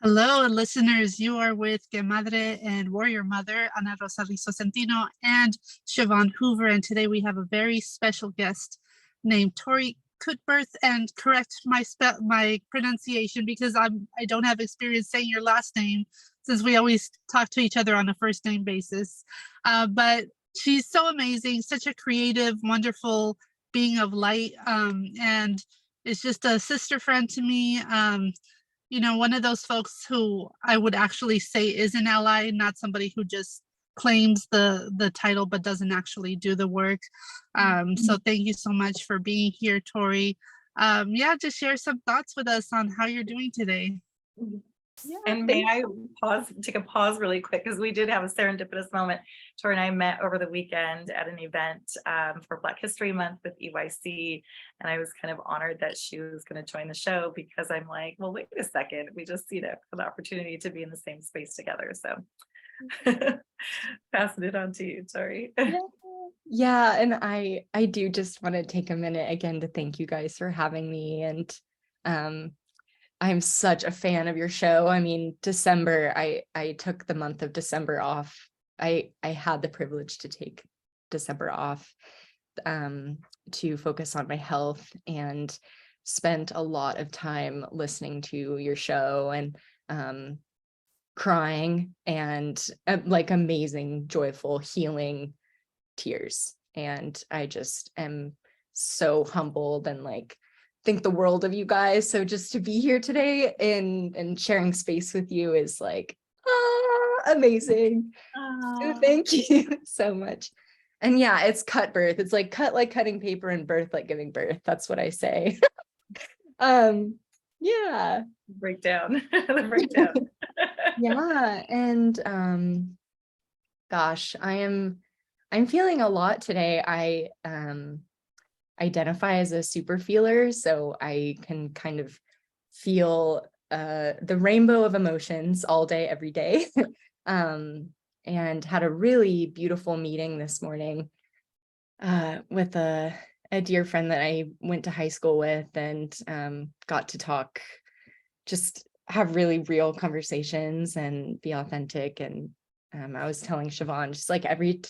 Hello, listeners. You are with Que Madre and Warrior Mother, Ana Rosa Rizo Centino, and Siobhan Hoover. And today we have a very special guest named Torrie Cutbirth. And correct my pronunciation because I don't have experience saying your last name since we always talk to each other on a first name basis. But she's so amazing, such a creative, wonderful being of light, and is just a sister friend to me. One of those folks who I would actually say is an ally, not somebody who just claims the title but doesn't actually do the work. So thank you so much for being here, Torrie. Just share some thoughts with us on how you're doing today. Yeah, and may I take a pause really quick, because we did have a serendipitous moment. Torrie and I met over the weekend at an event for Black History Month with EYC, and I was kind of honored that she was going to join the show, because I'm like, well, wait a second, we just for the opportunity to be in the same space together. So passing it on to you, Torrie. Yeah, and I do just want to take a minute again to thank you guys for having me, and I'm such a fan of your show. I mean, December, I took the month of December off. I had the privilege to take December off to focus on my health, and spent a lot of time listening to your show and crying and like amazing, joyful, healing tears. And I just am so humbled and think the world of you guys. So just to be here today and sharing space with you is amazing. So thank you so much. And yeah, it's Cutbirth. It's like cut like cutting paper and birth like giving birth. That's what I say. Yeah. Breakdown. The breakdown. Yeah. And gosh, I'm feeling a lot today. I identify as a super feeler, so I can kind of feel the rainbow of emotions all day, every day. And had a really beautiful meeting this morning with a dear friend that I went to high school with, and got to talk, just have really real conversations and be authentic. And I was telling Siobhan, just like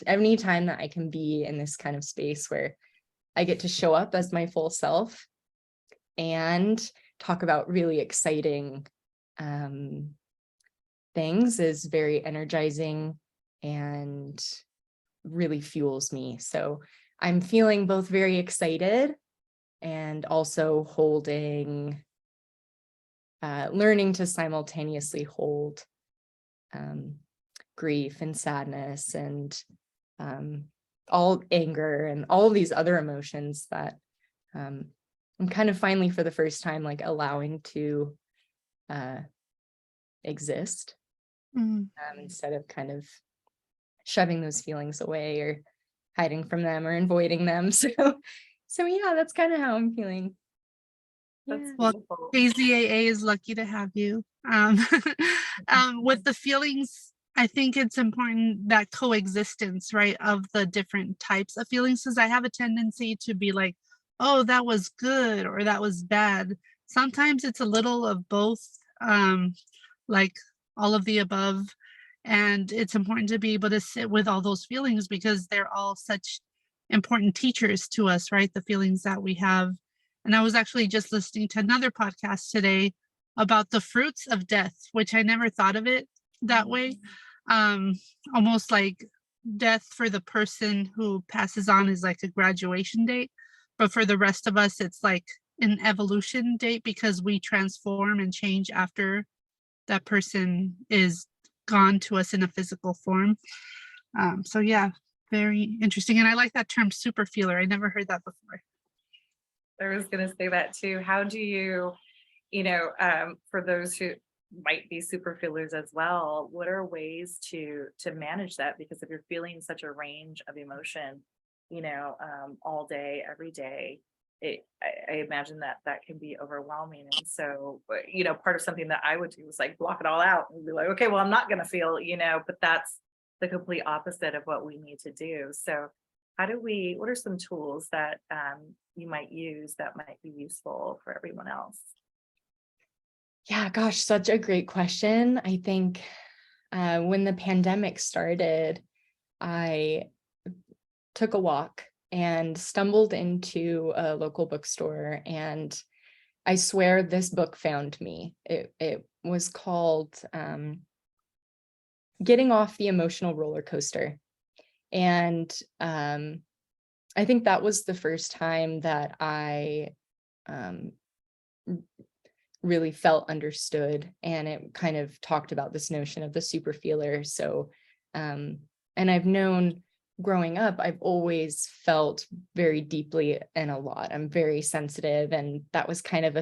any time that I can be in this kind of space where I get to show up as my full self and talk about really exciting things is very energizing and really fuels me. So I'm feeling both very excited and also learning to simultaneously hold grief and sadness and all anger and all these other emotions that I'm kind of finally, for the first time, allowing to exist instead of kind of shoving those feelings away or hiding from them or avoiding them. So yeah, that's kind of how I'm feeling. That's Well, beautiful. KZAA is lucky to have you. With the feelings, I think it's important that coexistence, right, of the different types of feelings, because I have a tendency to be like, oh, that was good or that was bad. Sometimes it's a little of both, like all of the above. And it's important to be able to sit with all those feelings because they're all such important teachers to us, right? The feelings that we have. And I was actually just listening to another podcast today about the fruits of death, which I never thought of it that way. Almost like death for the person who passes on is like a graduation date, but for the rest of us, it's like an evolution date because we transform and change after that person is gone to us in a physical form. So yeah, very interesting. And I like that term super feeler. I never heard that before. I was going to say that too. How do you, for those who might be super feelers as well, what are ways to manage that? Because if you're feeling such a range of emotion, all day, every day, I imagine that can be overwhelming. And so, part of something that I would do is block it all out and be like, okay, well, I'm not going to feel, but that's the complete opposite of what we need to do. So what are some tools that you might use that might be useful for everyone else? Yeah, gosh, such a great question. I think when the pandemic started, I took a walk and stumbled into a local bookstore, and I swear this book found me. It was called Getting Off the Emotional Roller Coaster. And I think that was the first time that I um, really felt understood, and it kind of talked about this notion of the super feeler. So, and I've known growing up, I've always felt very deeply and a lot. I'm very sensitive, and that was kind of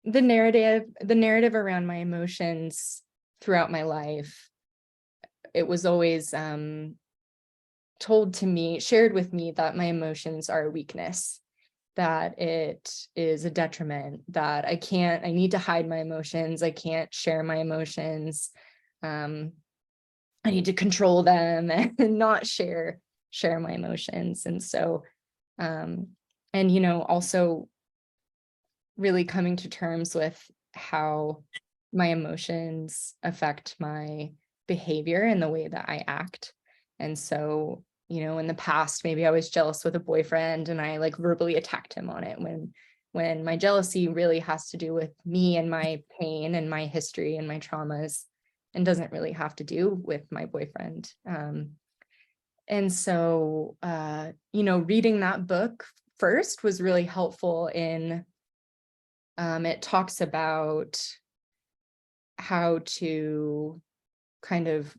the narrative around my emotions throughout my life. It was always told to me, shared with me, that my emotions are a weakness, that it is a detriment, that I need to hide my emotions. I can't share my emotions. I need to control them and not share my emotions. And so, and, also really coming to terms with how my emotions affect my behavior and the way that I act. And so, in the past, maybe I was jealous with a boyfriend and I like verbally attacked him on it, when my jealousy really has to do with me and my pain and my history and my traumas, and doesn't really have to do with my boyfriend. And so, reading that book first was really helpful in, it talks about how to kind of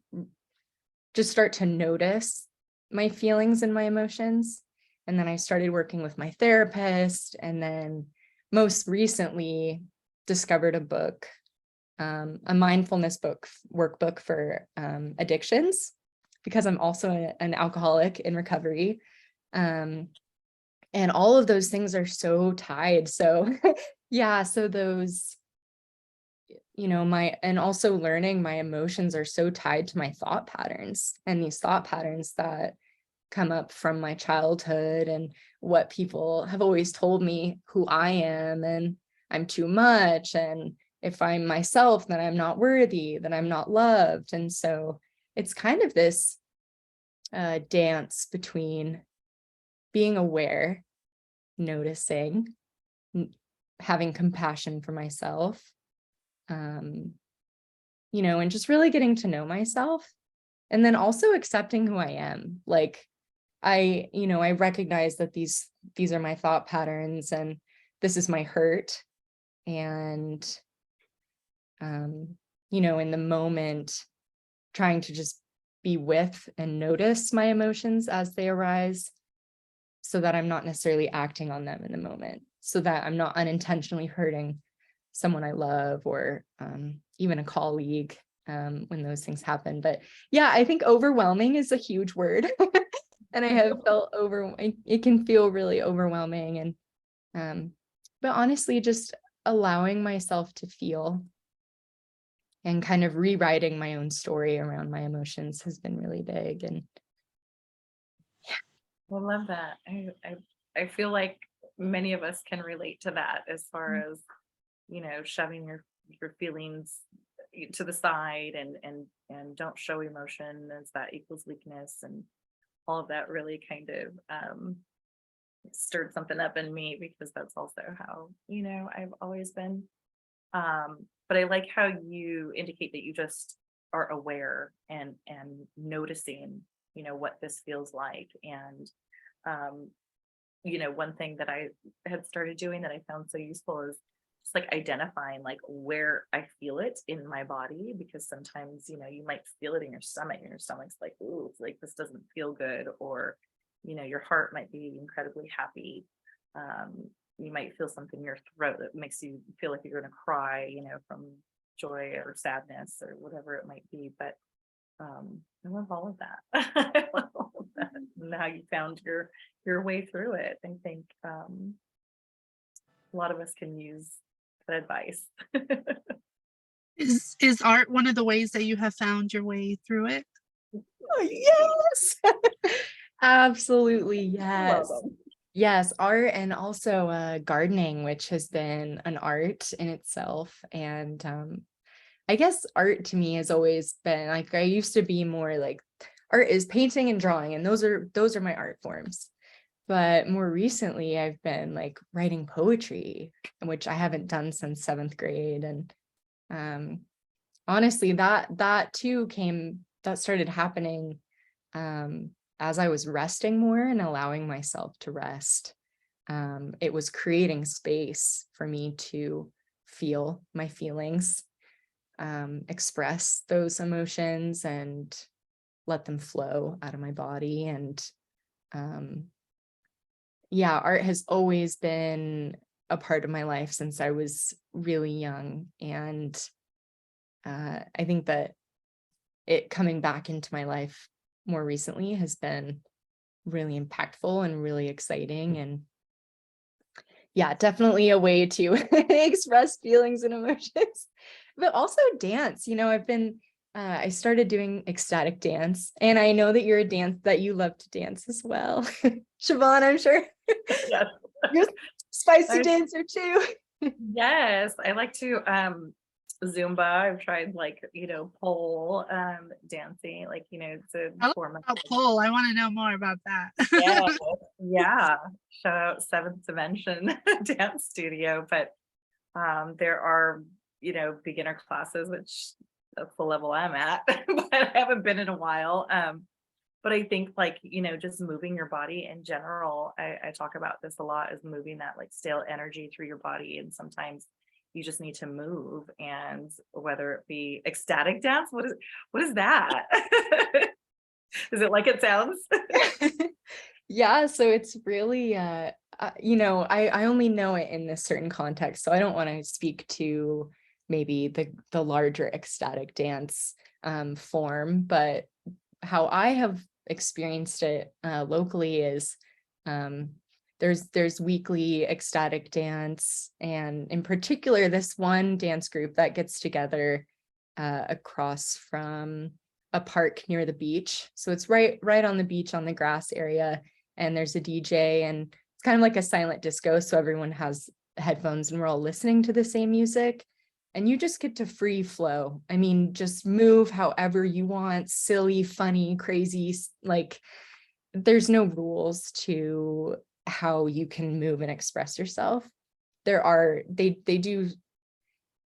just start to notice my feelings and my emotions. And then I started working with my therapist, and then most recently discovered a book, a mindfulness workbook for addictions, because I'm also an alcoholic in recovery. And all of those things are so tied. So yeah, so those, and also learning my emotions are so tied to my thought patterns, and these thought patterns that come up from my childhood and what people have always told me who I am, and I'm too much, and if I'm myself, then I'm not worthy, then I'm not loved. And so it's kind of this dance between being aware, noticing, having compassion for myself, and just really getting to know myself, and then also accepting who I am. Like I recognize that these are my thought patterns, and this is my hurt. And, in the moment, trying to just be with and notice my emotions as they arise, so that I'm not necessarily acting on them in the moment, so that I'm not unintentionally hurting someone I love, or even a colleague, when those things happen. But yeah, I think overwhelming is a huge word. And I have felt it can feel really overwhelming. And but honestly, just allowing myself to feel and kind of rewriting my own story around my emotions has been really big. And I love that. I feel like many of us can relate to that, as far as, shoving your feelings to the side, and don't show emotion, as that equals weakness, and all of that really kind of stirred something up in me, because that's also how, I've always been. But I like how you indicate that you just are aware and noticing, what this feels like. And one thing that I had started doing that I found so useful is just like identifying like where I feel it in my body, because sometimes, you might feel it in your stomach, and your stomach's like, ooh, like this doesn't feel good. Or, your heart might be incredibly happy. You might feel something in your throat that makes you feel like you're going to cry, from joy or sadness or whatever it might be. But I love all of that. I love all of that, and how you found your way through it. I think a lot of us can use that advice. Is art one of the ways that you have found your way through it? oh, yes. Absolutely, I love yes. them. Yes, art, and also gardening, which has been an art in itself. And I guess art to me has always been like, I used to be more like art is painting and drawing, and those are my art forms. But more recently, I've been like writing poetry, which I haven't done since 7th grade. And honestly, that too that started happening as I was resting more and allowing myself to rest. It was creating space for me to feel my feelings, express those emotions, and let them flow out of my body. And yeah, art has always been a part of my life since I was really young. And I think that it coming back into my life more recently has been really impactful and really exciting. And yeah, definitely a way to express feelings and emotions, but also dance. I started doing ecstatic dance, and I know that you love to dance as well. Siobhan, I'm sure Yes. you're a spicy I- dancer too. Yes, I like to Zumba. I've tried like, pole dancing, like, it's a I love form of about pole. I want to know more about that. yeah, yeah. Shout out Seventh Dimension Dance Studio. But there are, beginner classes, which that's the level I'm at, but I haven't been in a while. But I think like, just moving your body in general, I talk about this a lot, is moving that like stale energy through your body. And sometimes you just need to move, and whether it be ecstatic dance, what is that? Is it like it sounds? Yeah, so it's really I only know it in this certain context, so I don't want to speak to maybe the larger ecstatic dance form. But how I have experienced it locally is there's weekly ecstatic dance, and in particular this one dance group that gets together across from a park near the beach. So it's right on the beach, on the grass area, and there's a DJ, and it's kind of like a silent disco, so everyone has headphones and we're all listening to the same music, and you just get to free flow. I mean, just move however you want, silly, funny, crazy, like there's no rules to how you can move and express yourself. They do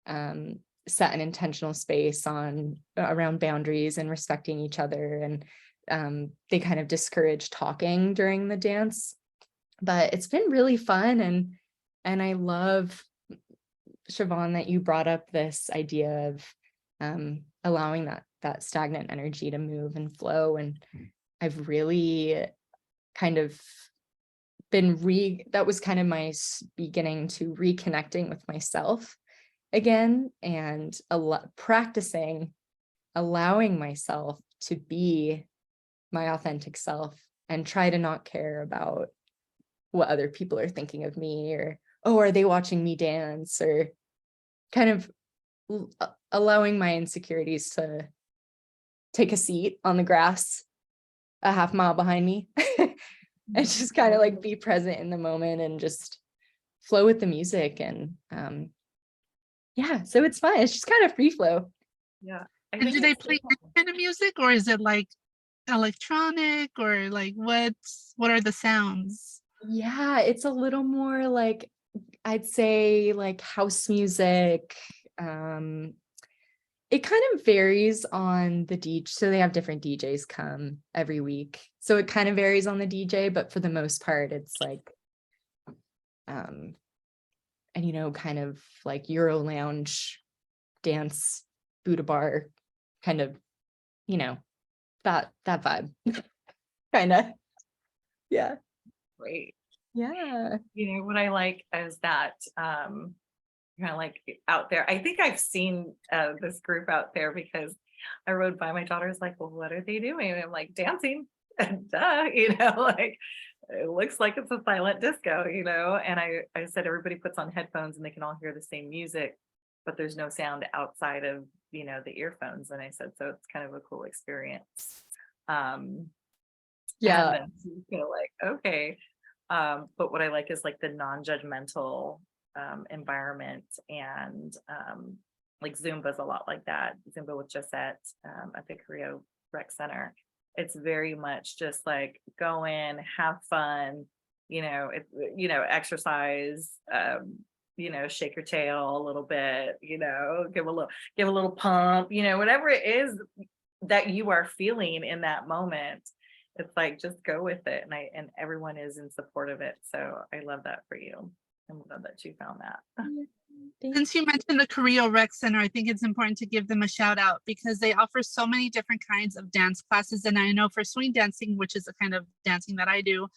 set an intentional space around boundaries and respecting each other, and they kind of discourage talking during the dance. But it's been really fun, and I love, Siobhan, that you brought up this idea of allowing that stagnant energy to move and flow. And I've really kind of that was kind of my beginning to reconnecting with myself again, and practicing allowing myself to be my authentic self, and try to not care about what other people are thinking of me, or, oh, are they watching me dance, or kind of allowing my insecurities to take a seat on the grass a half mile behind me and just kind of like be present in the moment and just flow with the music. And yeah, so it's fun. It's just kind of free flow. Yeah. And do they play this kind of music, or is it like electronic, or like what are the sounds? Yeah, it's a little more like, I'd say like house music. It kind of varies on the DJ. So they have different DJs come every week. So it kind of varies on the DJ, but for the most part, it's like, and kind of like Euro lounge dance, Buddha bar, kind of, that vibe. Kind of. Yeah. Great. Yeah. What I like is that kind of like out there. I think I've seen this group out there because I rode by. My daughter's like, well, what are they doing? And I'm like, dancing. Duh, like it looks like it's a silent disco, and I said everybody puts on headphones and they can all hear the same music, but there's no sound outside of the earphones. And I said, so it's kind of a cool experience. Yeah. And then you feel like, okay. But what I like is like the non-judgmental environment, and like Zumba's a lot like that. Zumba with Josette at the Korea Rec Center. It's very much just like go in, have fun, exercise, shake your tail a little bit, give a little pump, whatever it is that you are feeling in that moment. It's like just go with it, and everyone is in support of it. So I love that for you. I love that you found that. Since you mentioned the Korea Rec Center, I think it's important to give them a shout out because they offer so many different kinds of dance classes. And I know for swing dancing, which is the kind of dancing that I do,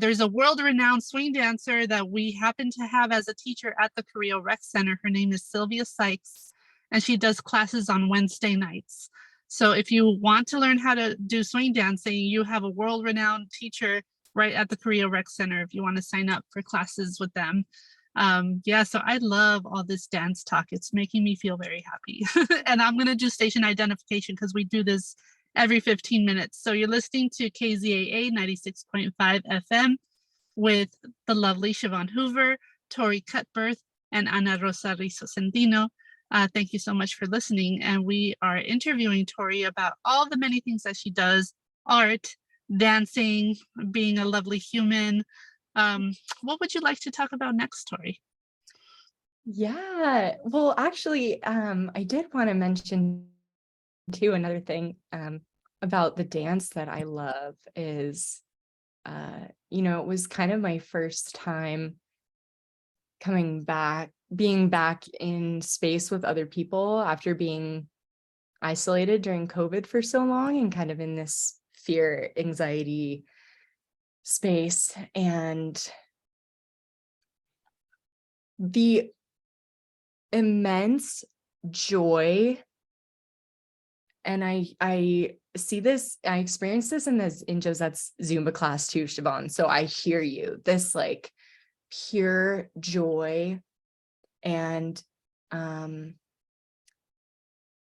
there's a world-renowned swing dancer that we happen to have as a teacher at the Korea Rec Center. Her name is Sylvia Sykes, and she does classes on Wednesday nights. So if you want to learn how to do swing dancing, you have a world-renowned teacher right at the Korea Rec Center if you want to sign up for classes with them. So I love all this dance talk. It's making me feel very happy. And I'm going to do station identification because we do this every 15 minutes. So you're listening to KZAA 96.5 FM with the lovely Siobhan Hoover, Torrie Cutbirth, and Ana Rosa Rizzo Centino. Thank you so much for listening. And we are interviewing Torrie about all the many things that she does: art, dancing, being a lovely human. What would you like to talk about next, Torrie? Yeah, well, actually, I did want to mention too, another thing about the dance that I love is, it was kind of my first time being back in space with other people after being isolated during COVID for so long and kind of in this fear, anxiety space. And the immense joy, and I see this, I experienced this in Josette's Zumba class too, Siobhan. So I hear you, this like pure joy, and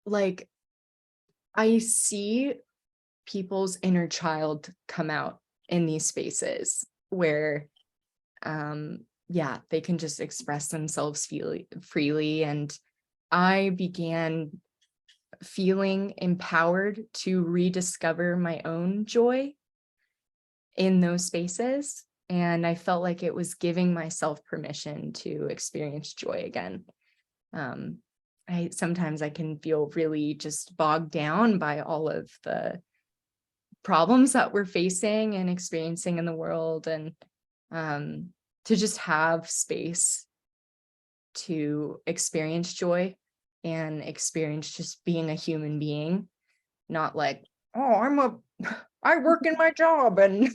like I see people's inner child come out in these spaces where they can just express themselves freely. And I began feeling empowered to rediscover my own joy in those spaces. And I felt like it was giving myself permission to experience joy again. Sometimes I can feel really just bogged down by all of the problems that we're facing and experiencing in the world, and to just have space to experience joy and experience just being a human being, not like, oh, I work in my job and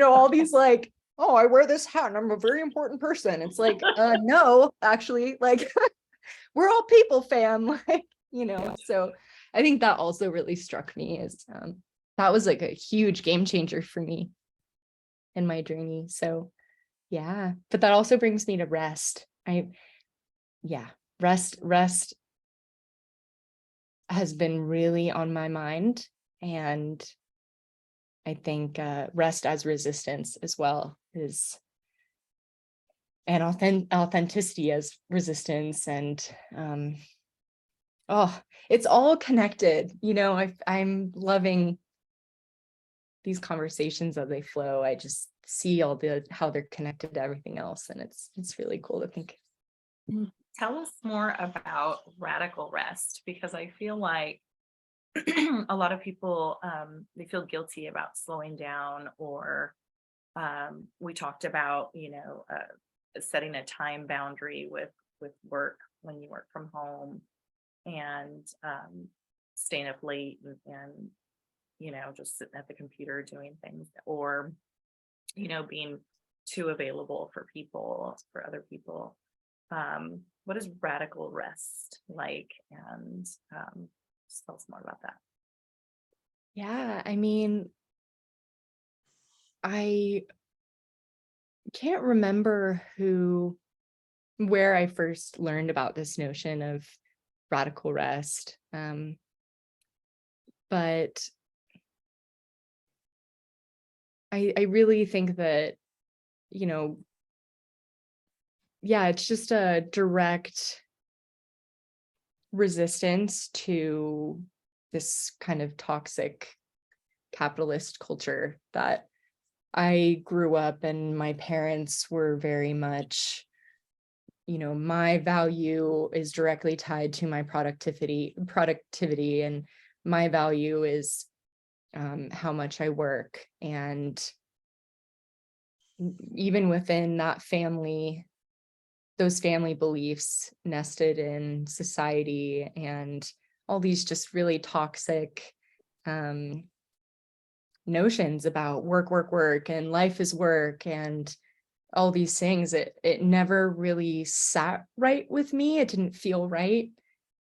all these like, oh, I wear this hat and I'm a very important person. It's like, no, actually, like we're all people, fam. Like, so I think that also really struck me as that was like a huge game changer for me in my journey. So yeah, but that also brings me to rest. Rest has been really on my mind, and I think rest as resistance as well is, and authenticity as resistance, and it's all connected. I'm loving these conversations as they flow. I just see how they're connected to everything else, and it's really cool to think. Tell us more about radical rest, because I feel like a lot of people they feel guilty about slowing down, or we talked about setting a time boundary with work when you work from home, and staying up late and just sitting at the computer doing things, or being too available for other people. What is radical rest like? And just tell us more about that. Yeah, I mean, I can't remember where I first learned about this notion of radical rest. But I really think that you know, yeah, it's just a direct resistance to this kind of toxic capitalist culture that I grew up, and my parents were very much, my value is directly tied to my productivity, and my value is how much I work. And even within that family, those family beliefs nested in society and all these just really toxic notions about work, and life is work, and all these things, it never really sat right with me. It didn't feel right.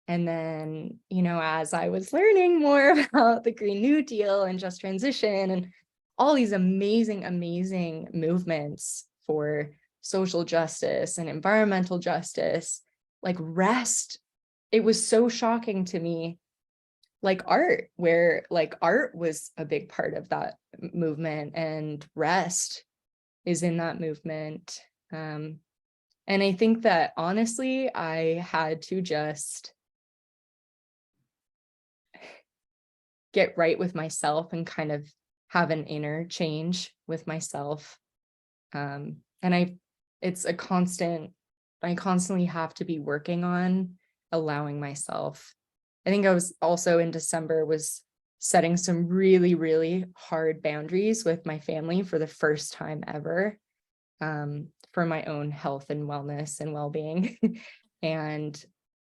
And then, as I was learning more about the Green New Deal and just transition and all these amazing movements for social justice and environmental justice, like rest, it was so shocking to me, like art, where like art was a big part of that movement, and rest is in that movement. And I think that honestly, I had to just get right with myself and kind of have an inner change with myself. And it's a constant, I constantly have to be working on allowing myself. I think I was also in December was setting some really hard boundaries with my family for the first time ever, for my own health and wellness and well-being. And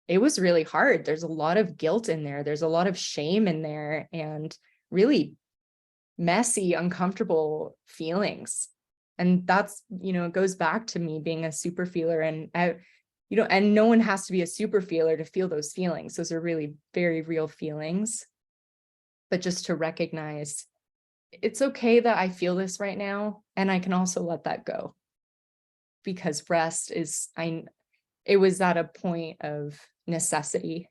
it was really hard. There's a lot of guilt in there. There's a lot of shame in there, and really messy, uncomfortable feelings. And that's, it goes back to me being a super feeler, and and no one has to be a super feeler to feel those feelings. Those are really very real feelings. But just to recognize it's okay that I feel this right now, and I can also let that go. Because rest is, it was at a point of necessity.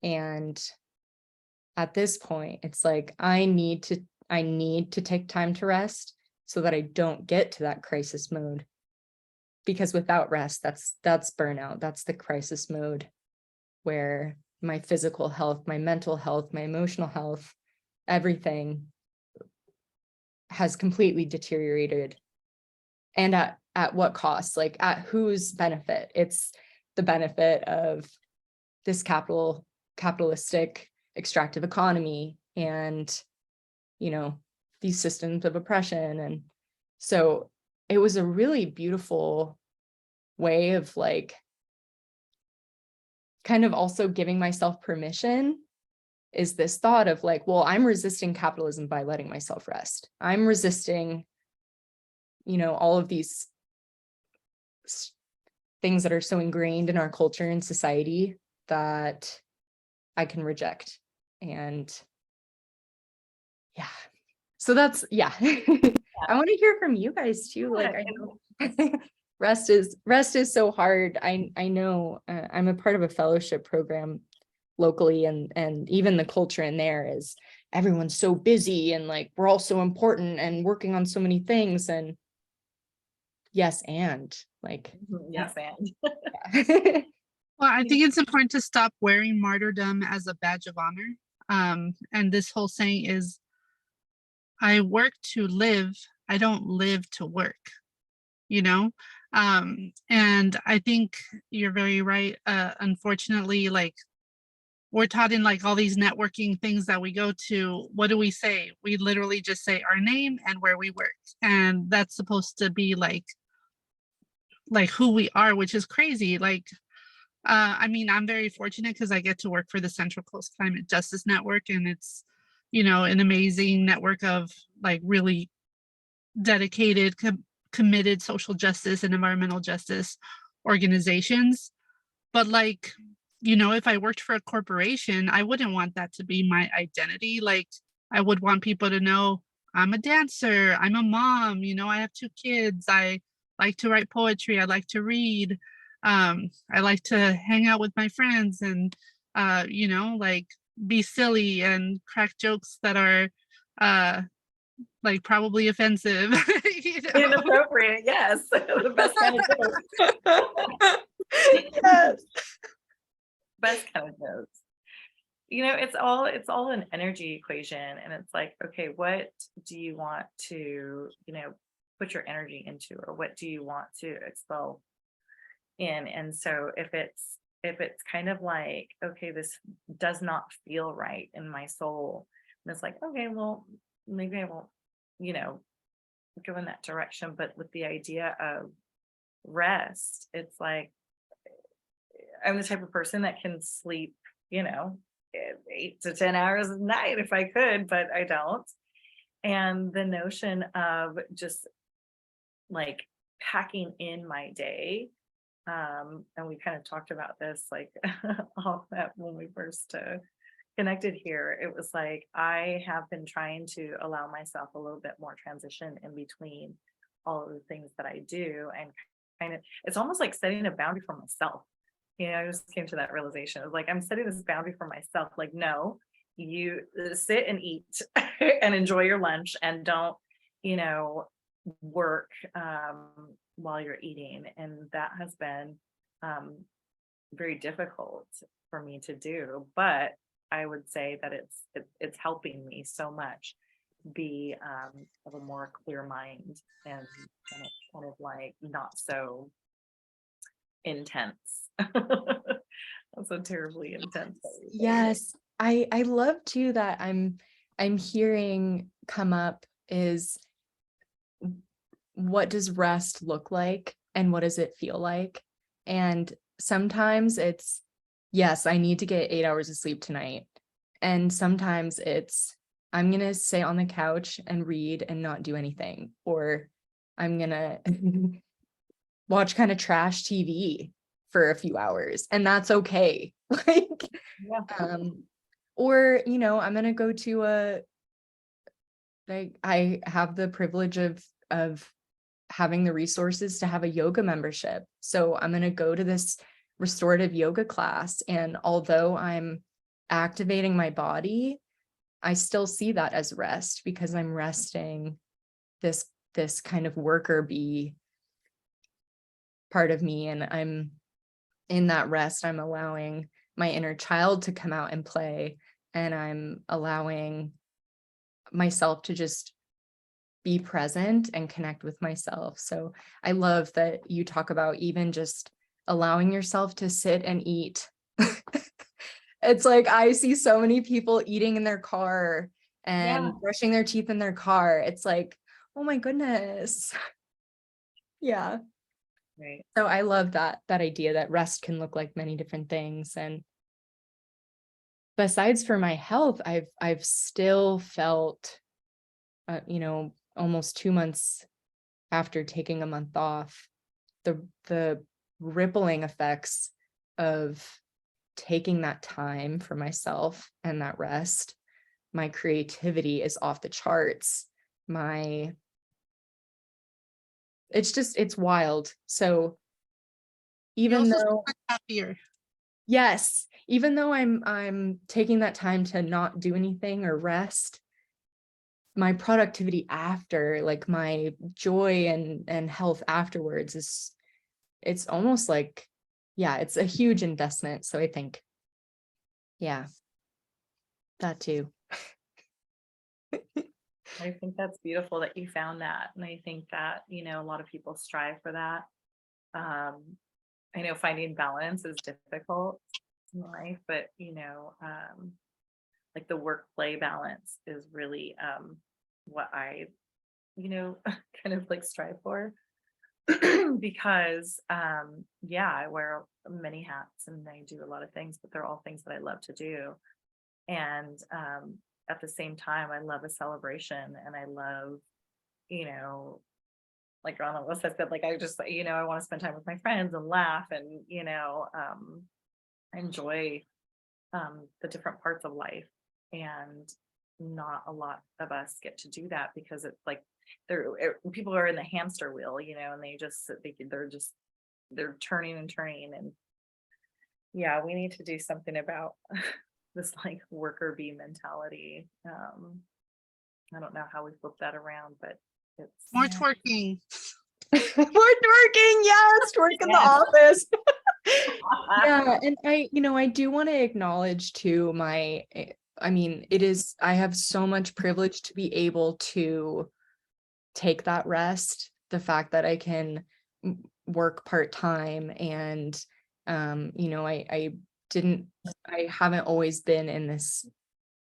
And at this point, it's like, I need to take time to rest so that I don't get to that crisis mode. Because without rest, that's burnout. That's the crisis mode where my physical health, my mental health, my emotional health, everything has completely deteriorated. And at what cost? Like, at whose benefit? It's the benefit of this capitalistic extractive economy and, these systems of oppression. And so it was a really beautiful way of like kind of also giving myself permission, is this thought of like, well, I'm resisting capitalism by letting myself rest. I'm resisting, all of these things that are so ingrained in our culture and society that I can reject. And yeah, so that's, yeah. I want to hear from you guys too. Like, I know rest is so hard. I know I'm a part of a fellowship program locally, and even the culture in there is everyone's so busy, and like we're all so important and working on so many things. And yes, and like, yes, and yeah. Well, I think it's important to stop wearing martyrdom as a badge of honor. And this whole saying is, I work to live, I don't live to work, you know? And I think you're very right. Unfortunately, like, we're taught in like all these networking things that we go to, what do we say? We literally just say our name and where we work. And that's supposed to be like who we are, which is crazy. Like, I mean, I'm very fortunate because I get to work for the Central Coast Climate Justice Network, and it's, an amazing network of like really dedicated, committed social justice and environmental justice organizations. But like, if I worked for a corporation, I wouldn't want that to be my identity. Like, I would want people to know I'm a dancer, I'm a mom, I have 2 kids, I like to write poetry, I like to read, I like to hang out with my friends and, like be silly and crack jokes that are like probably offensive, you know? Inappropriate, yes. The best kind of joke. Yes. Best kind of jokes. It's all an energy equation, and it's like, okay, what do you want to, put your energy into, or what do you want to expel in? And so if it's kind of like, okay, this does not feel right in my soul, and it's like, okay, well, maybe I won't, you know, go in that direction. But with the idea of rest, it's like, I'm the type of person that can sleep, 8 to 10 hours a night if I could, but I don't. And the notion of just like packing in my day, and we kind of talked about this like off that when we first connected here. It was like I have been trying to allow myself a little bit more transition in between all of the things that I do, and kind of it's almost like setting a boundary for myself. I just came to that realization. It was like I'm setting this boundary for myself. Like, no, you sit and eat and enjoy your lunch, and don't, work while you're eating. And that has been very difficult for me to do. But I would say that it's helping me so much be of a more clear mind, and it's kind of like not so intense. That's so terribly intense. Yes. I love too that I'm hearing come up is, what does rest look like and what does it feel like? And sometimes it's, yes, I need to get 8 hours of sleep tonight. And sometimes it's, I'm going to sit on the couch and read and not do anything, or I'm going to watch kind of trash TV for a few hours, and that's okay. Like, Yeah. or, I'm going to go to I have the privilege of having the resources to have a yoga membership. So I'm going to go to this restorative yoga class. And although I'm activating my body, I still see that as rest, because I'm resting this kind of worker bee part of me. And I'm in that rest, I'm allowing my inner child to come out and play, and I'm allowing myself to just be present and connect with myself. So I love that you talk about even just allowing yourself to sit and eat. It's like I see so many people eating in their car and brushing their teeth in their car. It's like, oh my goodness. Yeah. Right. So I love that idea that rest can look like many different things. And besides for my health, I've still felt, almost 2 months after taking a month off, the rippling effects of taking that time for myself and that rest. My creativity is off the charts. It's wild. So even though happier. Yes, even though I'm taking that time to not do anything or rest, my productivity after, like my joy and health afterwards, it's almost like, yeah, it's a huge investment. So I think, yeah, that too. I think that's beautiful that you found that. And I think that, a lot of people strive for that. I know finding balance is difficult in life, but like the work-play balance is really what I, kind of like strive for. Because I wear many hats and I do a lot of things, but they're all things that I love to do. And at the same time, I love a celebration, and I love, like on the list I said, like I just, I want to spend time with my friends and laugh, and enjoy the different parts of life. And not a lot of us get to do that, because it's like people are in the hamster wheel, and they're turning and turning. And yeah, we need to do something about this like worker bee mentality. I don't know how we flip that around, but More Yeah. twerking. More twerking, yes, twerk in the Yes. office. Yeah, and I do want to acknowledge too I have so much privilege to be able to take that rest, the fact that I can work part-time, and I haven't always been in this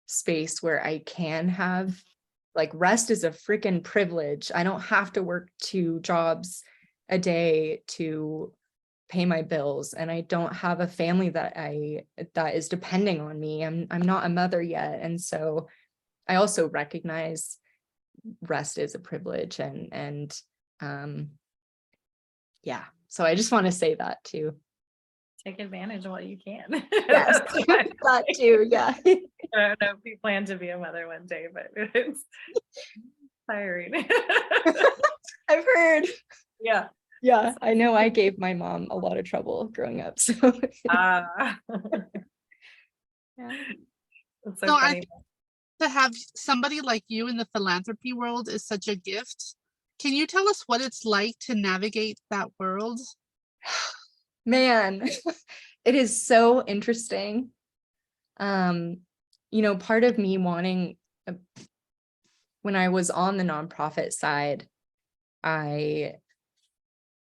space where I can have, like, rest is a freaking privilege. I don't have to work 2 jobs a day to pay my bills, and I don't have a family that is depending on me. I'm not a mother yet, and so I also recognize rest is a privilege, and yeah, so I just want to say that too. Take advantage of what you can. Yes. That's fine. That too, yeah. I don't know if you plan to be a mother one day, but it's tiring. I've heard. Yeah. Yeah, I know I gave my mom a lot of trouble growing up, so Uh, yeah. it's so So I funny. think to have somebody like you in the philanthropy world is such a gift. Can you tell us what it's like to navigate that world? Man, it is so interesting. Part of me wanting, when I was on the nonprofit side, I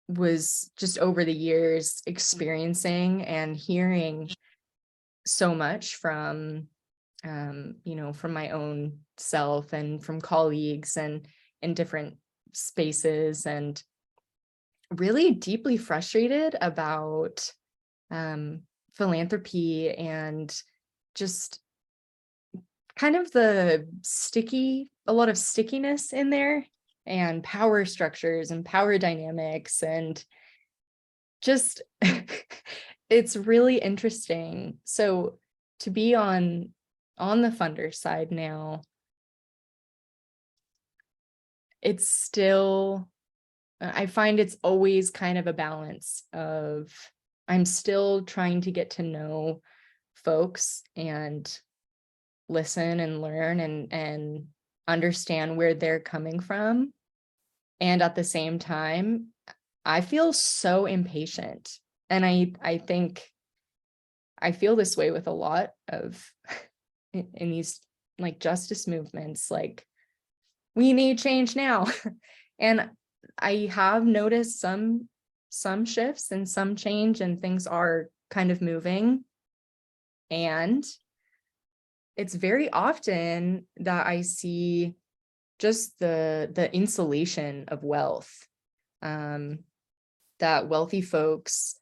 was just over the years experiencing and hearing so much from from my own self and from colleagues and in different spaces, and really deeply frustrated about philanthropy and just kind of a lot of stickiness in there, and power structures and power dynamics, and just it's really interesting. So to be on the funder side now, it's still, I find it's always kind of a balance of, I'm still trying to get to know folks and listen and learn and understand where they're coming from. And at the same time, I feel so impatient. And I think I feel this way with a lot of in these, like, justice movements, like, we need change now. And I have noticed some shifts and some change, and things are kind of moving. And it's very often that I see just the insulation of wealth, that wealthy folks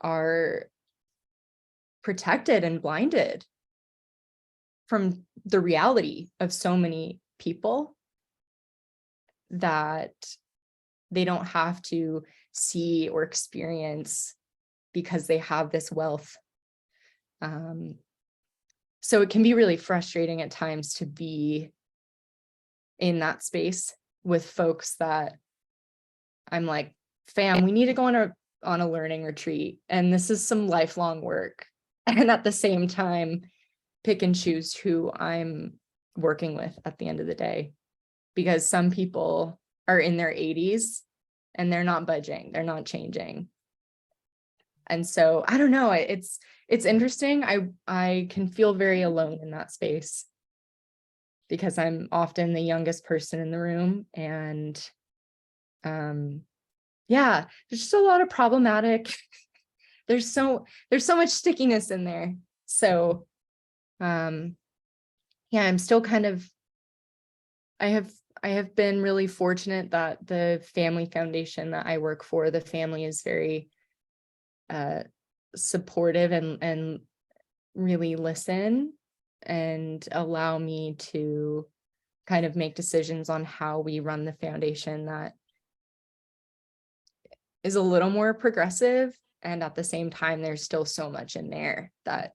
are protected and blinded from the reality of so many people, that they don't have to see or experience because they have this wealth. So it can be really frustrating at times to be in that space with folks that I'm like, fam, we need to go on a learning retreat, and this is some lifelong work. And at the same time, pick and choose who I'm working with at the end of the day, because some people are in their 80s and they're not budging, they're not changing. And so I don't know, it's interesting. I can feel very alone in that space because I'm often the youngest person in the room, and yeah, there's just a lot of problematic there's so much stickiness in there. So yeah, I'm still kind of, I have been really fortunate that the family foundation that I work for, the family is very supportive and really listen and allow me to kind of make decisions on how we run the foundation that is a little more progressive. And at the same time, there's still so much in there that,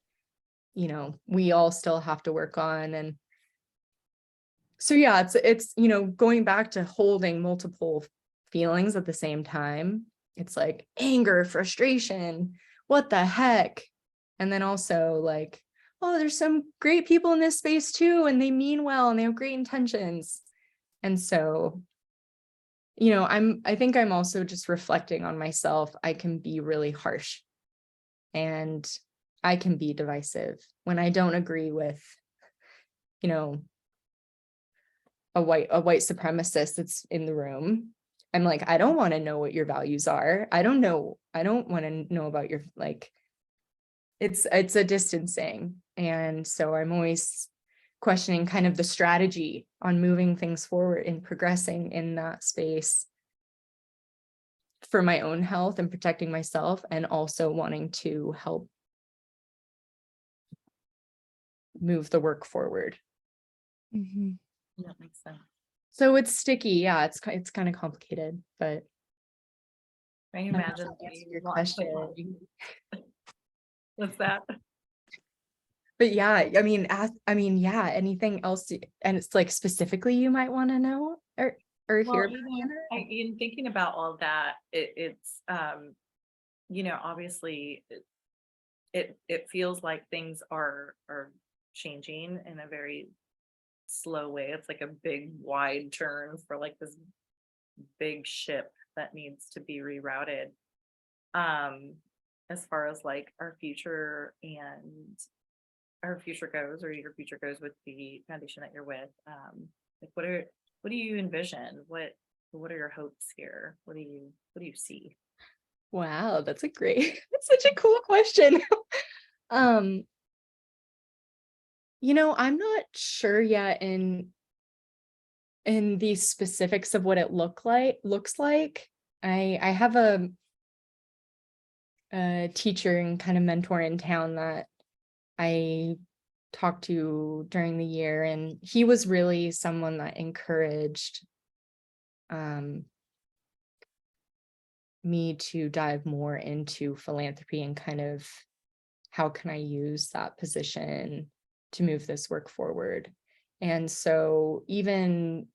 we all still have to work on. And so, yeah, it's, going back to holding multiple feelings at the same time. It's like anger, frustration, what the heck? And then also like, oh, there's some great people in this space too, and they mean well and they have great intentions. And so I think I'm also just reflecting on myself. I can be really harsh and I can be divisive when I don't agree with, a white supremacist that's in the room. I'm like, I don't want to know what your values are. I don't want to know about your, like, it's a distancing. And so I'm always questioning kind of the strategy on moving things forward and progressing in that space for my own health and protecting myself, and also wanting to help move the work forward. Mhm. That makes sense. So it's sticky. Yeah, it's kind of complicated, but Can you imagine your want to question? What's that? But yeah, yeah, anything else? And it's like specifically you might want to know or hear Well, about? in thinking about all that, it's obviously it feels like things are changing in a very slow way. It's like a big wide turn for like this big ship that needs to be rerouted. As far as like our future goes, or your future goes with the foundation that you're with, like what do you envision? What are your hopes here? What do you see? Wow, that's such a cool question. I'm not sure yet in the specifics of what it looks like. I have a teacher and kind of mentor in town that I talked to during the year, and he was really someone that encouraged me to dive more into philanthropy and kind of how can I use that position to move this work forward. And so even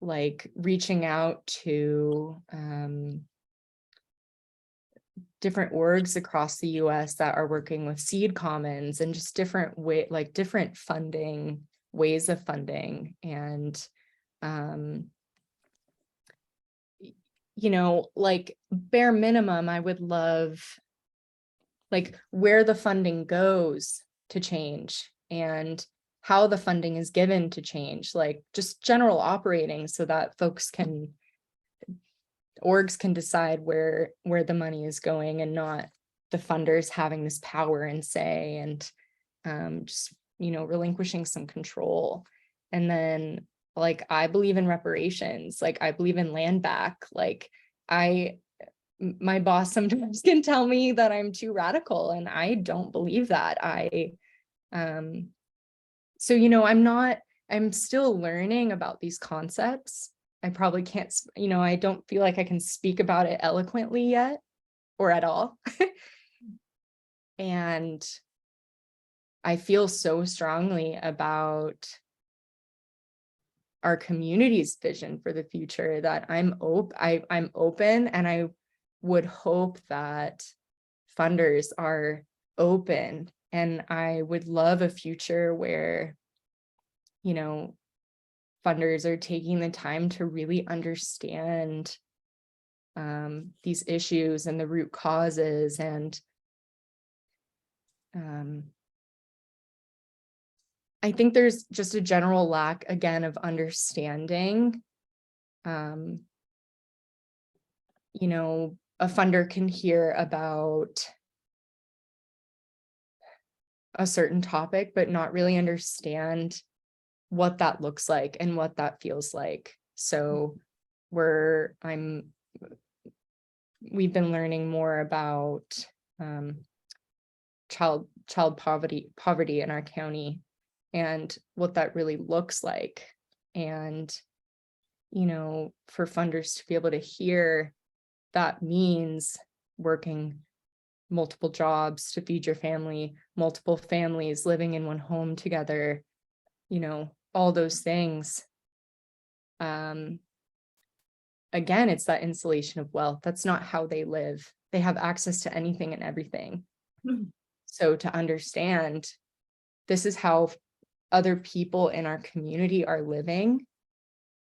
like reaching out to different orgs across the US that are working with seed commons and just different funding ways of funding. And like bare minimum, I would love like where the funding goes to change and how the funding is given to change, like just general operating, so that orgs can decide where the money is going, and not the funders having this power and say, and just relinquishing some control. And then like I believe in reparations, like I believe in land back. Like my boss sometimes can tell me that I'm too radical, and I don't believe that. I'm still learning about these concepts. I probably can't, I don't feel like I can speak about it eloquently yet or at all. And I feel so strongly about our community's vision for the future that I'm open, and I would hope that funders are open. And I would love a future where, funders are taking the time to really understand these issues and the root causes. And I think there's just a general lack, again, of understanding. A funder can hear about a certain topic, but not really understand what that looks like and what that feels like. So we've been learning more about child poverty in our county and what that really looks like. And, for funders to be able to hear that means working multiple jobs to feed your family, multiple families living in one home together, all those things. Again, it's that insulation of wealth. That's not how they live. They have access to anything and everything. Mm-hmm. So to understand, this is how other people in our community are living,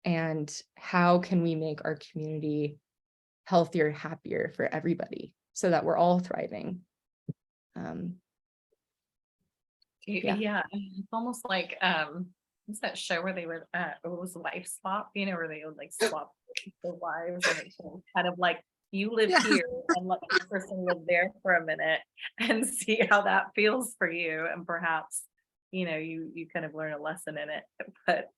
and how can we make our community healthier, happier for everybody so that we're all thriving. Yeah, it's almost like what's that show where they would it was Wife Swap, you know, where they would like swap the wives, and it's kind of like you live Yeah. here and let this person live there for a minute and see how that feels for you, and perhaps you kind of learn a lesson in it. But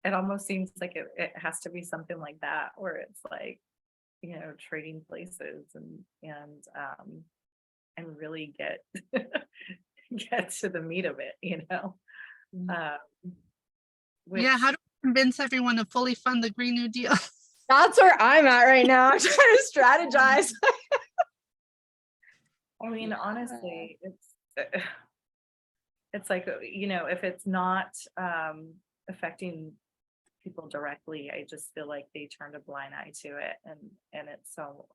it almost seems like it has to be something like that, where it's like trading places and really get get to the meat of it. Which Yeah, how do we convince everyone to fully fund the Green New Deal? That's where I'm at right now. I'm trying to strategize. I mean, honestly, it's like, if it's not affecting people directly, I just feel like they turned a blind eye to it, and it's so.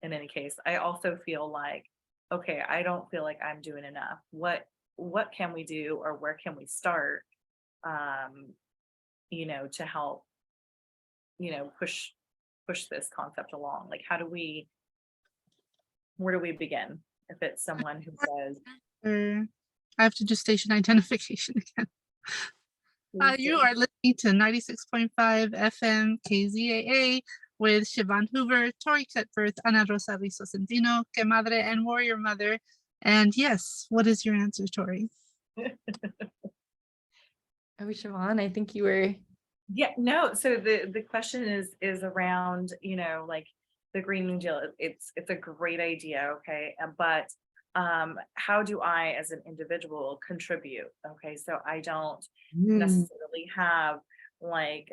In any case, I also feel like, okay, I don't feel like I'm doing enough. What can we do, or where can we start? To help, push this concept along. Like, where do we begin? If it's someone who says, I have to do station identification again. You are listening to 96.5 FM KZAA with Siobhan Hoover, Torrie Cutbirth, Ana Rosa Rizzo Centino, Que Madre and Warrior Mother. And yes, what is your answer, Torrie? Oh, Siobhan, I think you were. Yeah, no. So the question is around, like the Green New Deal. It's a great idea, okay, but how do I as an individual contribute? Okay, so I don't necessarily have like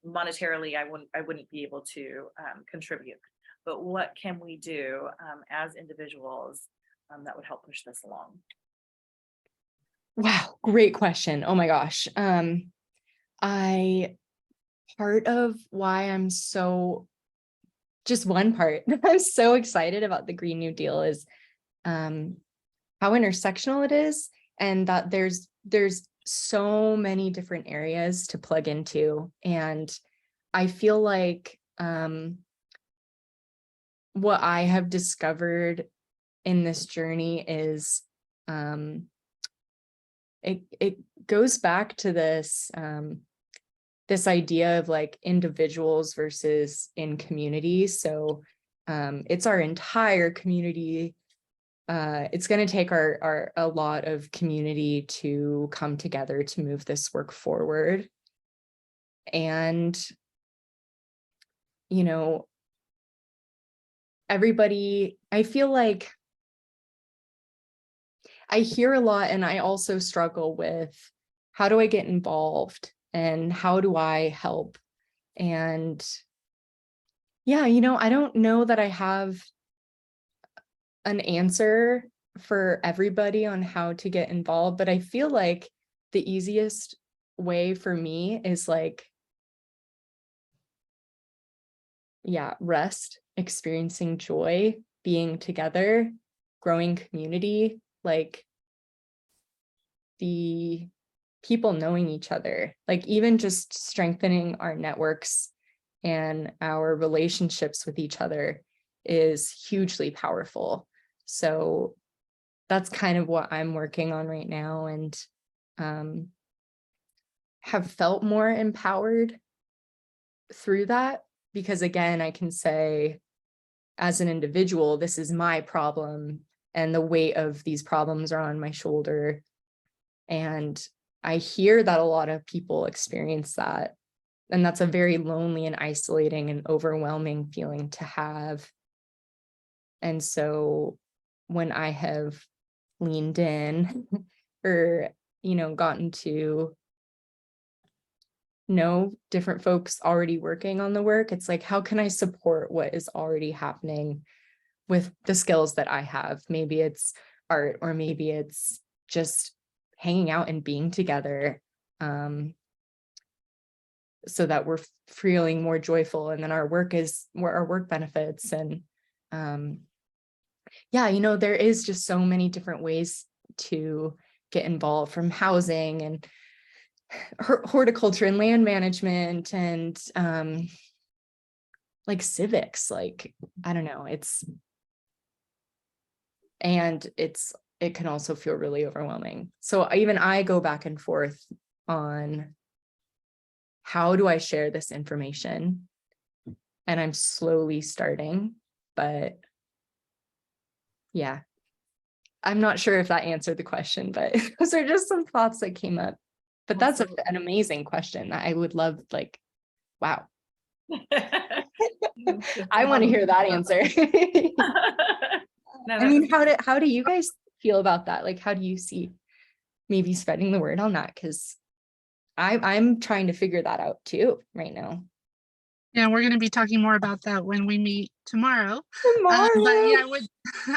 monetarily I wouldn't be able to contribute, but what can we do as individuals that would help push this along? Wow, great question. Oh my gosh. Part of why I'm so, just one part I'm so excited about the Green New Deal is how intersectional it is, and that there's so many different areas to plug into. And I feel like what I have discovered in this journey is it goes back to this this idea of like individuals versus in community. So it's our entire community. It's going to take a lot of community to come together to move this work forward. And everybody, I feel like I hear a lot, and I also struggle with how do I get involved and how do I help? And yeah, I don't know that I have an answer for everybody on how to get involved, but I feel like the easiest way for me is like, rest, experiencing joy, being together, growing community, like the people knowing each other, like even just strengthening our networks and our relationships with each other is hugely powerful. So that's kind of what I'm working on right now, and have felt more empowered through that, because again, I can say as an individual, this is my problem and the weight of these problems are on my shoulder. And I hear that a lot of people experience that. And that's a very lonely and isolating and overwhelming feeling to have. And so when I have leaned in or, gotten to know different folks already working on the work, it's like, how can I support what is already happening with the skills that I have? Maybe it's art, or maybe it's just hanging out and being together, so that we're feeling more joyful, and then our work benefits. And there is just so many different ways to get involved, from housing and horticulture and land management and like civics, like, I don't know, it can also feel really overwhelming. So even I go back and forth on how do I share this information, and I'm slowly starting, but yeah, I'm not sure if that answered the question, but those are just some thoughts that came up. But that's an amazing question that I would love, like, wow. I want to hear that answer. No, I mean, how do you guys feel about that? Like, how do you see maybe spreading the word on that? Because I'm trying to figure that out too right now. Yeah, we're going to be talking more about that when we meet tomorrow. Tomorrow. But yeah,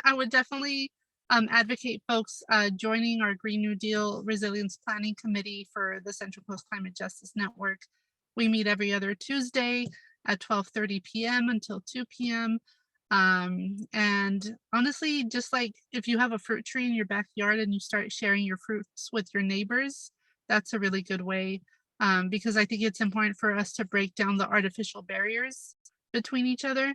I would definitely advocate folks joining our Green New Deal Resilience Planning Committee for the Central Coast Climate Justice Network. We meet every other Tuesday at 12:30 p.m. until 2 p.m. And honestly, just like if you have a fruit tree in your backyard and you start sharing your fruits with your neighbors, that's a really good way. Because I think it's important for us to break down the artificial barriers between each other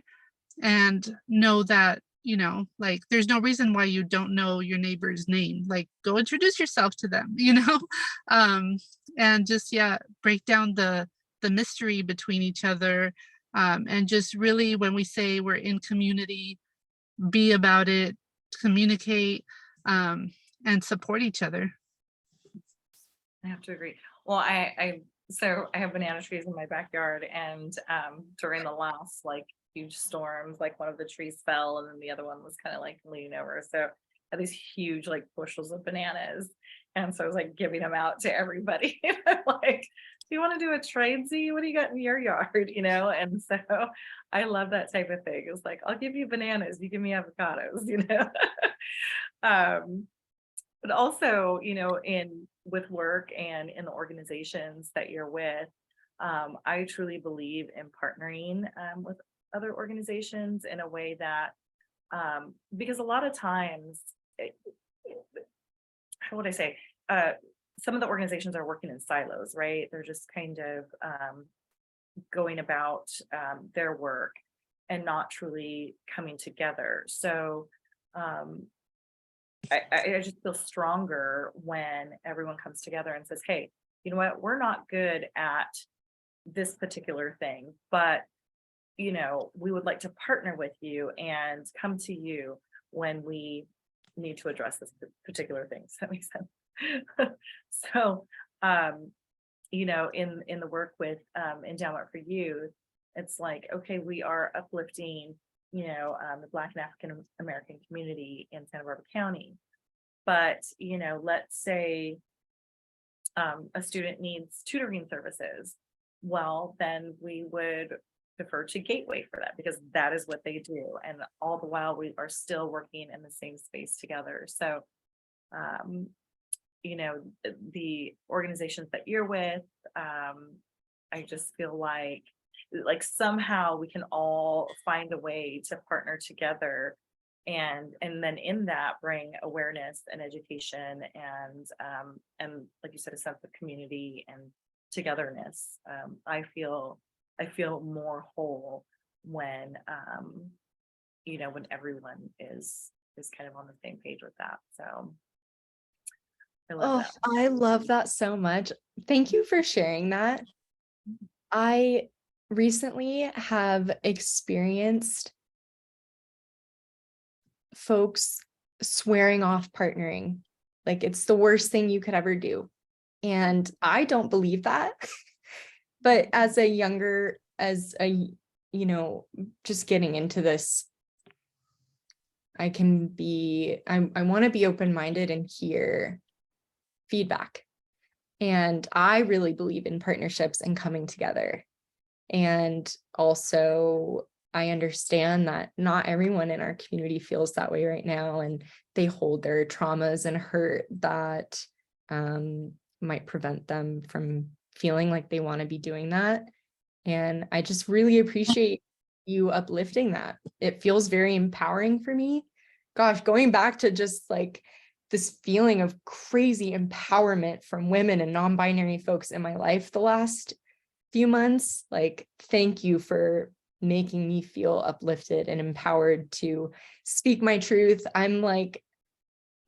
and know that, you know, like there's no reason why you don't know your neighbor's name. Like, go introduce yourself to them, you know, and just, yeah, break down the mystery between each other. And just really, when we say we're in community, be about it, communicate, and support each other. I have to agree. Well, so I have banana trees in my backyard, and during the last like huge storms, like one of the trees fell and then the other one was kind of like leaning over. So I had these huge like bushels of bananas. And so I was like giving them out to everybody. Like, do you want to do a trade? Z? What do you got in your yard? You know? And so I love that type of thing. It's like, I'll give you bananas, you give me avocados, you know? But also, you know, with work and in the organizations that you're with, I truly believe in partnering with other organizations in a way that, because a lot of times, how would I say, some of the organizations are working in silos, right? They're just kind of going about their work and not truly coming together. So I just feel stronger when everyone comes together and says, hey, you know what, we're not good at this particular thing, but you know, we would like to partner with you and come to you when we need to address this particular thing. Does that make sense? So, you know, in the work with Endowment for Youth, it's like, okay, we are uplifting, you know, the Black and African American community in Santa Barbara County. But, you know, let's say a student needs tutoring services. Well, then we would defer to Gateway for that, because that is what they do. And all the while we are still working in the same space together. So, you know, the organizations that you're with, I just feel like somehow we can all find a way to partner together, and then in that bring awareness and education and like you said, a sense of community and togetherness. I feel more whole when you know, when everyone is kind of on the same page with that. So I love that. I love that so much. Thank you for sharing that. I recently have experienced folks swearing off partnering. Like, it's the worst thing you could ever do. And I don't believe that. But as a, you know, just getting into this, I want to be open-minded and hear feedback. And I really believe in partnerships and coming together. And also, I understand that not everyone in our community feels that way right now, and they hold their traumas and hurt that might prevent them from feeling like they want to be doing that. And I just really appreciate you uplifting that. It feels very empowering for me. Gosh, going back to just like this feeling of crazy empowerment from women and non-binary folks in my life the last few months. Like, thank you for making me feel uplifted and empowered to speak my truth. I'm like,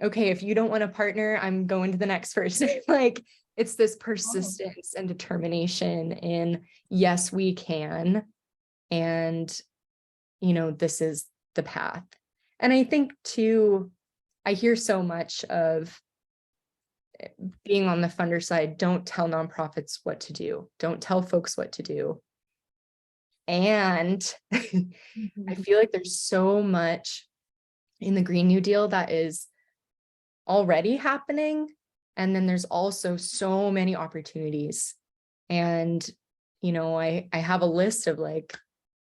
okay, if you don't want a partner, I'm going to the next person. Like, it's this persistence and determination in, yes, we can. And, you know, this is the path. And I think too, I hear so much of being on the funder side, don't tell nonprofits what to do. Don't tell folks what to do. And I feel like there's so much in the Green New Deal that is already happening. And then there's also so many opportunities. And, you know, I have a list of like,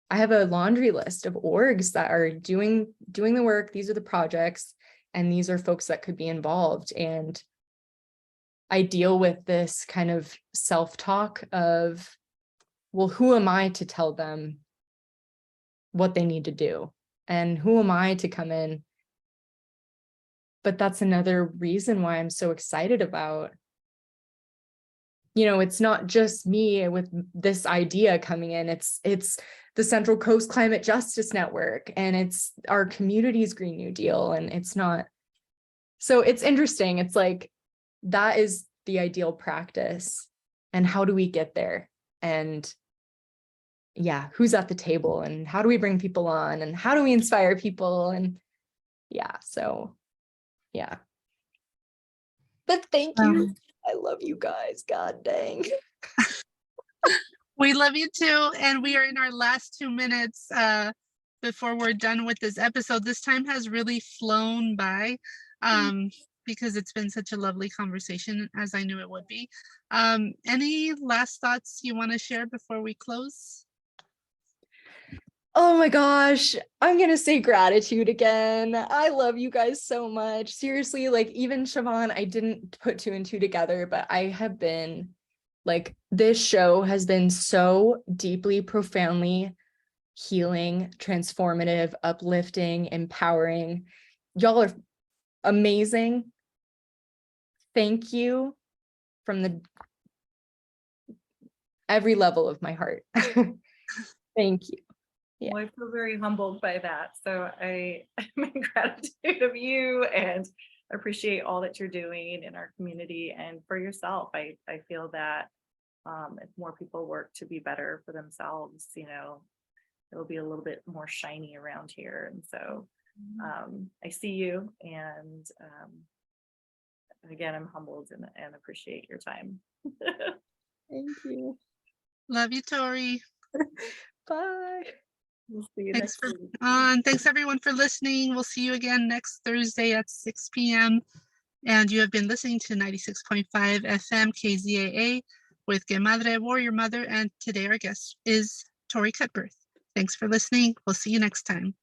I have a laundry list of orgs that are doing the work. These are the projects, and these are folks that could be involved. And I deal with this kind of self-talk of, well, who am I to tell them what they need to do? And who am I to come in? But that's another reason why I'm so excited about, you know, it's not just me with this idea coming in, it's the Central Coast Climate Justice Network, and it's our community's Green New Deal, and it's not. So it's interesting. It's like, that is the ideal practice. And how do we get there? And yeah, who's at the table, and how do we bring people on, and how do we inspire people? And yeah, so yeah. But thank you. I love you guys. God dang. We love you too. And we are in our last 2 minutes before we're done with this episode. This time has really flown by because it's been such a lovely conversation, as I knew it would be. Any last thoughts you want to share before we close? Oh my gosh, I'm gonna say gratitude again. I love you guys so much. Seriously, like, even Siobhan, I didn't put 2 and 2 together, but I have been like, this show has been so deeply, profoundly healing, transformative, uplifting, empowering. Y'all are amazing. Thank you from the every level of my heart. Thank you. Yeah. Well, I feel very humbled by that. So I'm in gratitude of you, and appreciate all that you're doing in our community and for yourself. I feel that if more people work to be better for themselves, you know, it'll be a little bit more shiny around here. And so I see you, and again, I'm humbled and appreciate your time. Thank you. Love you, Torrie. Bye. We'll see you Thanks next week. thanks everyone for listening. We'll see you again next Thursday at 6 p.m. And you have been listening to 96.5 FM KZAA with Que Madre, Warrior Mother. And today our guest is Torrie Cutbirth. Thanks for listening. We'll see you next time.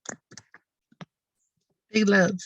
Big love.